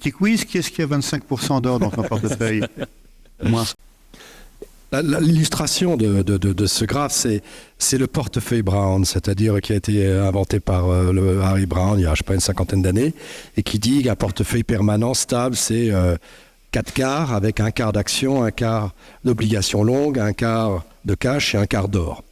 petit quiz. Qui est-ce qui a 25% d'or dans son portefeuille? Moi. L'illustration de ce graphe, c'est le portefeuille Brown, c'est-à-dire qui a été inventé par le Harry Brown il y a, je sais pas, une cinquantaine d'années, et qui dit qu'un portefeuille permanent, stable, c'est 4 quarts, avec un quart d'action, un quart d'obligations longues, un quart de cash et un quart d'or.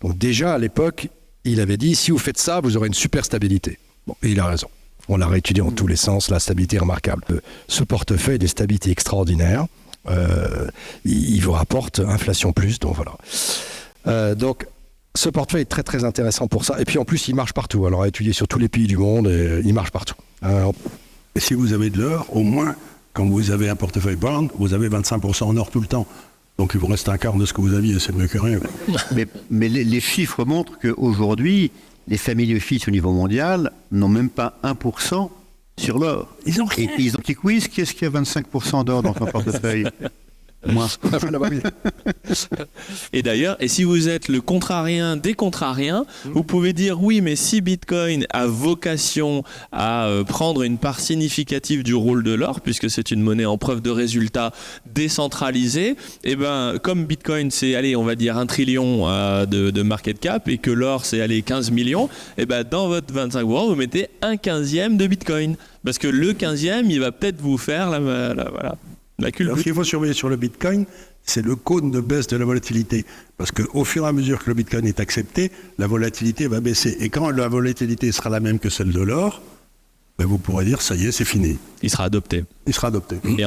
Donc déjà, à l'époque, il avait dit, si vous faites ça, vous aurez une super stabilité. Bon, et il a raison. On l'a réétudié en tous les sens, la stabilité est remarquable. Ce portefeuille a des stabilités extraordinaires. Il vous rapporte inflation plus, donc voilà. Donc ce portefeuille est très très intéressant pour ça, et puis en plus il marche partout. Alors à étudier sur tous les pays du monde, et il marche partout. Et si vous avez de l'or, au moins quand vous avez un portefeuille Brown, vous avez 25% en or tout le temps. Donc il vous reste un quart de ce que vous aviez, c'est mieux que rien. Mais les chiffres montrent qu'aujourd'hui, les familles office au niveau mondial n'ont même pas 1% sur l'or. Ils ont rien. Et ils ont un petit quiz. Qui est-ce qui a 25% d'or dans son portefeuille? Moi. Et d'ailleurs, et si vous êtes le contrarien des contrariens, vous pouvez dire oui, mais si Bitcoin a vocation à prendre une part significative du rôle de l'or, puisque c'est une monnaie en preuve de résultat décentralisée, et ben comme Bitcoin c'est, allez, on va dire 1 trillion de market cap, et que l'or c'est, allez, 15 millions, et ben dans votre 25 World, vous mettez 1/15 de Bitcoin. Parce que le 15e, il va peut-être vous faire la culbute. Ce qu'il faut surveiller sur le Bitcoin, c'est le cône de baisse de la volatilité. Parce qu'au fur et à mesure que le Bitcoin est accepté, la volatilité va baisser. Et quand la volatilité sera la même que celle de l'or, ben vous pourrez dire, ça y est, c'est fini. Il sera adopté. Il sera adopté. Et